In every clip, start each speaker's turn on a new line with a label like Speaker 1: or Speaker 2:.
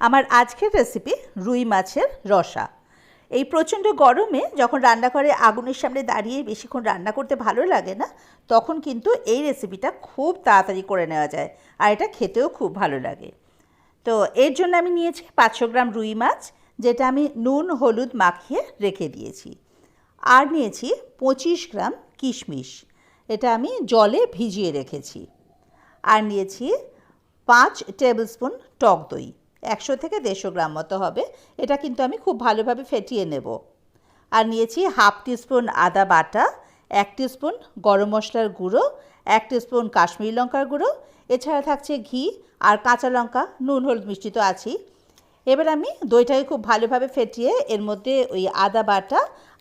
Speaker 1: আমার আজকের রেসিপি রুই মাছের রসা। এই প্রচণ্ড গরমে যখন রান্নাঘরে আগুনের সামনে দাঁড়িয়ে বেশিক্ষণ রান্না করতে ভালো লাগে না, তখন কিন্তু এই রেসিপিটা খুব তাড়াতাড়ি করে নেওয়া যায় আর এটা খেতেও খুব ভালো লাগে। তো এর জন্য আমি নিয়েছি 500 গ্রাম রুই মাছ, যেটা আমি নুন হলুদ মাখিয়ে রেখে দিয়েছি। আর নিয়েছি 25 গ্রাম কিশমিশ, এটা আমি জলে ভিজিয়ে রেখেছি। আর নিয়েছি 5 টেবিল স্পুন টক দই, 100 থেকে 150 গ্রাম মতো হবে। এটা কিন্তু আমি খুব ভালোভাবে ফেটিয়ে নেব। আর নিয়েছি হাফ টিস্পুন আদা বাটা, 1 টিস্পুন গরম মশলার গুঁড়ো, 1 টিস্পুন কাশ্মীরি লঙ্কার গুঁড়ো, এছাড়া থাকছে ঘি আর কাঁচা লঙ্কা, নুন হলুদ মিষ্টি তো আছেই। এবার আমি দইটাকে খুব ভালোভাবে ফেটিয়ে এর মধ্যে ওই আদা বাটা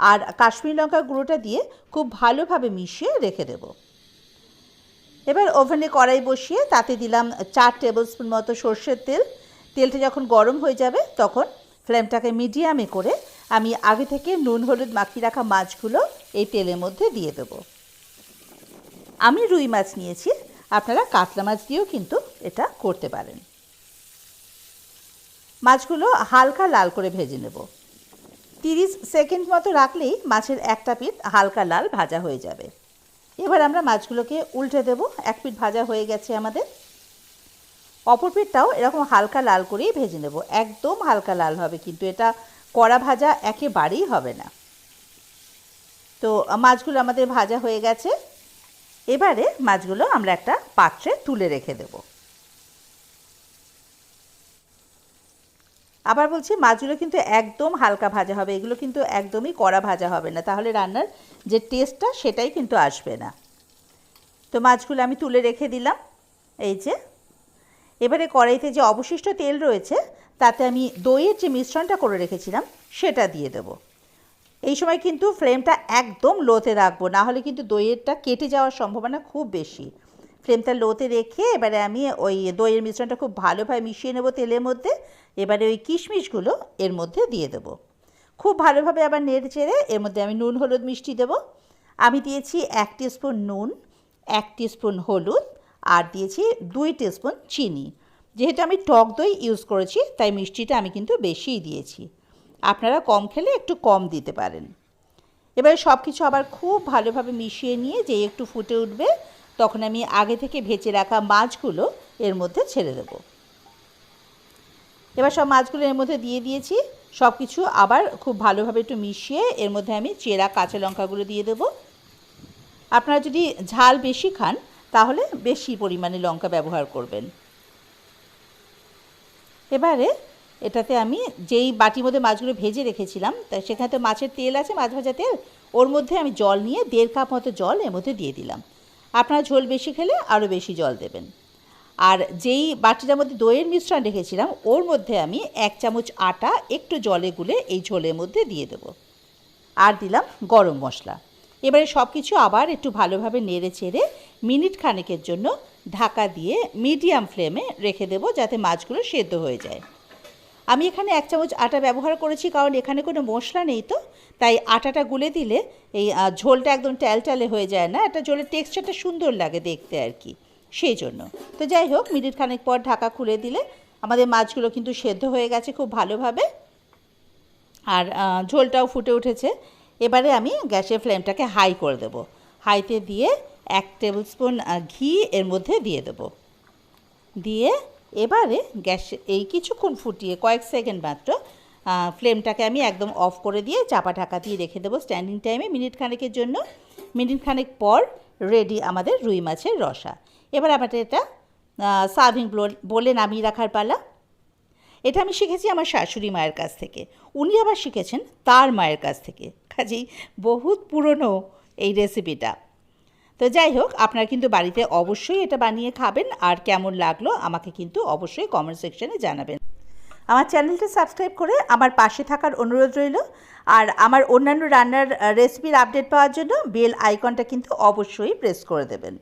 Speaker 1: আর কাশ্মীরি লঙ্কার গুঁড়োটা দিয়ে খুব ভালোভাবে মিশিয়ে রেখে দেব। এবার ওভেনে কড়াই বসিয়ে তাতে দিলাম 4 টেবিল স্পুন মতো সর্ষের তেল। তেলটা যখন গরম হয়ে যাবে তখন ফ্লেমটাকে মিডিয়ামে করে আমি আগে থেকে নুন হলুদ মাখিয়ে রাখা মাছগুলো এই তেলের মধ্যে দিয়ে দেব। আমি রুই মাছ নিয়েছি, আপনারা কাতলা মাছ দিয়েও কিন্তু এটা করতে পারেন। মাছগুলো হালকা লাল করে ভেজে নেব। 30 সেকেন্ড মতো রাখলেই মাছের একটা পিঠ হালকা লাল ভাজা হয়ে যাবে। এবার আমরা মাছগুলোকে উল্টে দেব। এক পিঠ ভাজা হয়ে গেছে আমাদের, অপর পিঠটাও এরকম হালকা লাল করেই ভেজে নেব। একদম হালকা লাল হবে, কিন্তু এটা কড়া ভাজা একেবারেই হবে না। তো মাছগুলো আমাদের ভাজা হয়ে গেছে। এবারে মাছগুলো আমরা একটা পাত্রে তুলে রেখে দেব। আবার বলছি, মাছগুলো কিন্তু একদম হালকা ভাজা হবে, এগুলো কিন্তু একদমই কড়া ভাজা হবে না, তাহলে রান্নার যে টেস্টটা সেটাই কিন্তু আসবে না। তো মাছগুলো আমি তুলে রেখে দিলাম। এই যে এবারে কড়াইতে যে অবশিষ্ট তেল রয়েছে তাতে আমি দইয়ের যে মিশ্রণটা করে রেখেছিলাম সেটা দিয়ে দেব। এই সময় কিন্তু ফ্লেমটা একদম লোতে রাখবো, না হলে কিন্তু দইয়েরটা কেটে যাওয়ার সম্ভাবনা খুব বেশি। ফ্লেমটা লোতে রেখে এবারে আমি ওই দইয়ের মিশ্রণটা খুব ভালোভাবে মিশিয়ে নেব তেলের মধ্যে। এবারে ওই কিশমিশগুলো এর মধ্যে দিয়ে দেব। খুব ভালোভাবে আবার নেড়ে চেড়ে এর মধ্যে আমি নুন হলুদ মিষ্টি দেব। আমি দিয়েছি 1 টিস্পুন নুন, 1 টিস্পুন হলুদ আর দিয়েছি 2 টিস্পুন চিনি। যেহেতু আমি টক দই ইউজ করেছি তাই মিষ্টিটা আমি কিন্তু বেশিই দিয়েছি, আপনারা কম খেলে একটু কম দিতে পারেন। এবারে সব কিছু আবার খুব ভালোভাবে মিশিয়ে নিয়ে যেই একটু ফুটে উঠবে তখন আমি আগে থেকে ভেজে রাখা মাছগুলো এর মধ্যে ছেড়ে দেব। এবার সব মাছগুলো এর মধ্যে দিয়ে দিয়েছি। সব কিছু আবার খুব ভালোভাবে একটু মিশিয়ে এর মধ্যে আমি চেরা কাঁচা লঙ্কাগুলো দিয়ে দেব। আপনারা যদি ঝাল বেশি খান তাহলে বেশি পরিমাণে লঙ্কা ব্যবহার করবেন। এবারে এটাতে আমি যেই বাটির মধ্যে মাছগুলো ভেজে রেখেছিলাম তা সেখানে তো মাছের তেল আছে, মাছ ভাজা তেল, ওর মধ্যে আমি জল নিয়ে 1.5 কাপ মতো জল এর মধ্যে দিয়ে দিলাম। আপনারা ঝোল বেশি খেলে আরও বেশি জল দেবেন। আর যেই বাটিটার মধ্যে দইয়ের মিশ্রণ রেখেছিলাম ওর মধ্যে আমি 1 চামচ আটা একটু জলে গুলে এই ঝোলের মধ্যে দিয়ে দেব। আর দিলাম গরম মশলা। এবারে সব কিছু আবার একটু ভালোভাবে নেড়ে চেড়ে মিনিট খানেকের জন্য ঢাকা দিয়ে মিডিয়াম ফ্লেমে রেখে দেব, যাতে মাছগুলো সেদ্ধ হয়ে যায়। আমি এখানে 1 চামচ আটা ব্যবহার করেছি, কারণ এখানে কোনো মশলা নেই, তো তাই আটাটা গুলে দিলে এই ঝোলটা একদম ট্যালট্যালে হয়ে যায় না, একটা ঝোলের টেক্সচারটা সুন্দর লাগে দেখতে আর কি, সেই জন্য। তো যাই হোক, মিনিট খানেক পর ঢাকা খুলে দিলে আমাদের মাছগুলো কিন্তু সেদ্ধ হয়ে গেছে খুব ভালোভাবে, আর ঝোলটাও ফুটে উঠেছে। এবারে আমি গ্যাসের ফ্লেমটাকে হাই করে দেব। হাইতে দিয়ে 1 টেবিল স্পুন ঘি এর মধ্যে দিয়ে দেব। দিয়ে এবারে গ্যাস এই কিছুক্ষণ ফুটিয়ে কয়েক সেকেন্ড মাত্র ফ্লেমটাকে আমি একদম অফ করে দিয়ে চাপা ঢাকা দিয়ে রেখে দেবো স্ট্যান্ডিং টাইমে মিনিট খানেকের জন্য। মিনিট খানেক পর রেডি আমাদের রুই মাছের রসা। এবার আমাদের এটা সার্ভিং বলে নামিয়ে রাখার পালা। এটা আমি শিখেছি আমার শাশুড়ি মায়ের কাছ থেকে, উনি আবার শিখেছেন তার মায়ের কাছ থেকে, কাজেই বহুত পুরনো এই রেসিপিটা। তো যাই হোক, আপনারা কিন্তু বাড়িতে অবশ্যই এটা বানিয়ে খাবেন, আর কেমন লাগলো আমাকে কিন্তু অবশ্যই কমেন্ট সেকশনে জানাবেন। আমার চ্যানেলটা সাবস্ক্রাইব করে আমার পাশে থাকার অনুরোধ রইল, আর আমার অন্যান্য রান্নার রেসিপির আপডেট পাওয়ার জন্য বেল আইকনটা কিন্তু অবশ্যই প্রেস করে দেবেন।